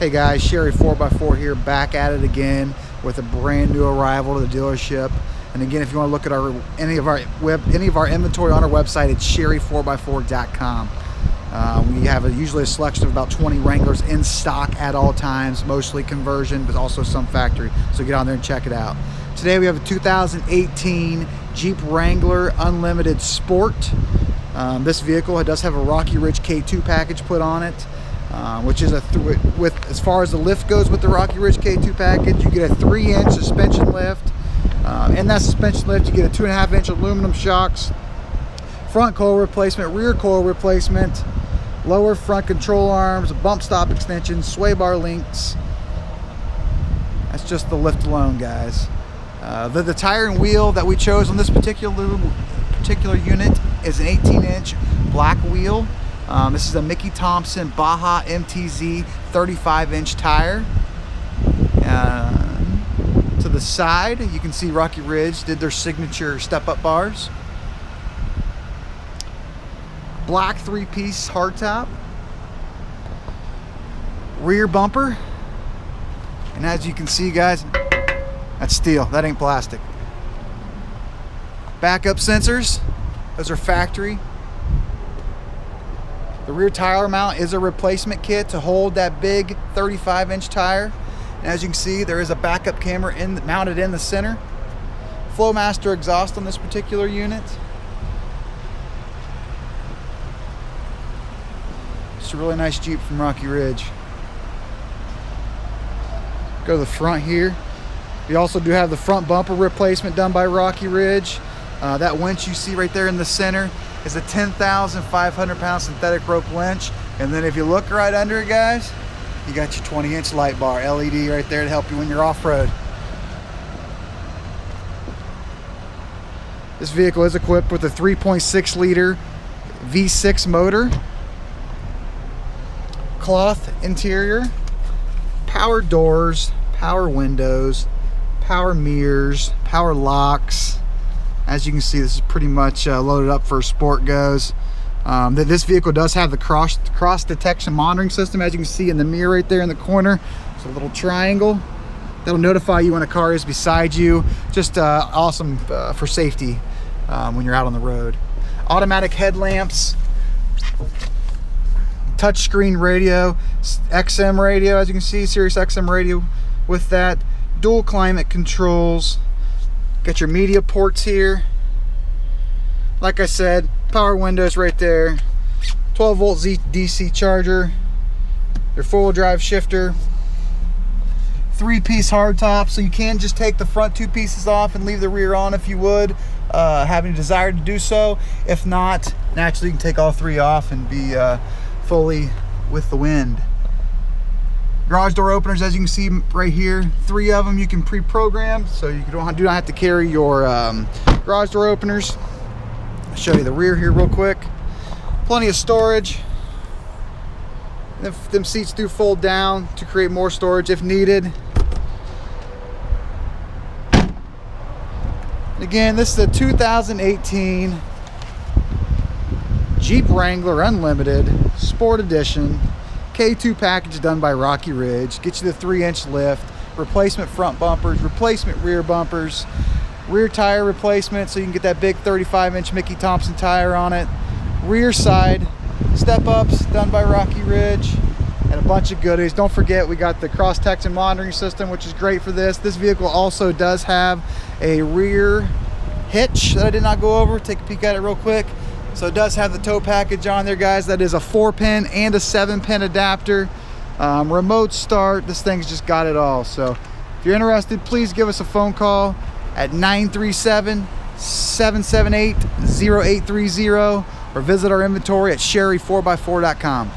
Hey guys, Sherry 4x4 here, back at it again with a brand new arrival to the dealership. And again, if you want to look at any of our inventory on our website, it's sherry4x4.com. We have usually a selection of about 20 Wranglers in stock at all times, mostly conversion, but also some factory. So get on there and check it out. Today we have a 2018 Jeep Wrangler Unlimited Sport. This vehicle does have a Rocky Ridge K2 package put on it. Which is as far as the lift goes with the Rocky Ridge K2 package, you get a 3-inch suspension lift. In that suspension lift, you get a 2.5-inch aluminum shocks, front coil replacement, rear coil replacement, lower front control arms, bump stop extensions, sway bar links. That's just the lift alone, guys. The tire and wheel that we chose on this particular unit is an 18-inch black wheel. This is a Mickey Thompson Baja MTZ 35-inch tire. To the side, you can see Rocky Ridge did their signature step-up bars. Black 3-piece hardtop. Rear bumper. And as you can see, guys, that's steel. That ain't plastic. Backup sensors. Those are factory. The rear tire mount is a replacement kit to hold that big 35-inch tire. And as you can see, there is a backup camera mounted in the center. Flowmaster exhaust on this particular unit. It's a really nice Jeep from Rocky Ridge. Go to the front here. We also do have the front bumper replacement done by Rocky Ridge. That winch you see right there in the center is a 10,500 pound synthetic rope winch. And then if you look right under it, guys, you got your 20-inch light bar LED right there to help you when you're off-road. This vehicle is equipped with a 3.6 liter V6 motor, cloth interior, power doors, power windows, power mirrors, power locks. As you can see, this is pretty much loaded up for sport goes. This vehicle does have the cross detection monitoring system. As you can see in the mirror right there in the corner, it's a little triangle that'll notify you when a car is beside you. Just awesome for safety when you're out on the road. Automatic headlamps, touchscreen radio, XM radio, as you can see, Sirius XM radio with that, dual climate controls. Got your media ports here. Like I said, power windows right there. 12 volt DC charger. Your 4-wheel drive shifter. 3-piece hardtop, so you can just take the front 2 pieces off and leave the rear on if you would, having a desire to do so. If not, naturally you can take all 3 off and be fully with the wind. Garage door openers, as you can see right here, 3 of them you can pre-program, so you do not have to carry your garage door openers. I'll show you the rear here real quick. Plenty of storage. Them seats do fold down to create more storage if needed. Again, this is a 2018 Jeep Wrangler Unlimited Sport Edition K2 package done by Rocky Ridge. Get you the 3-inch lift, replacement front bumpers, replacement rear bumpers, rear tire replacement so you can get that big 35-inch Mickey Thompson tire on it, rear side step-ups done by Rocky Ridge, and a bunch of goodies. Don't forget, we got the cross detection monitoring system, which is great for this. This vehicle also does have a rear hitch that I did not go over. Take a peek at it real quick. So it does have the tow package on there, guys. That is a 4-pin and a 7-pin adapter. Remote start. This thing's just got it all. So if you're interested, please give us a phone call at 937-778-0830 or visit our inventory at sherry4x4.com.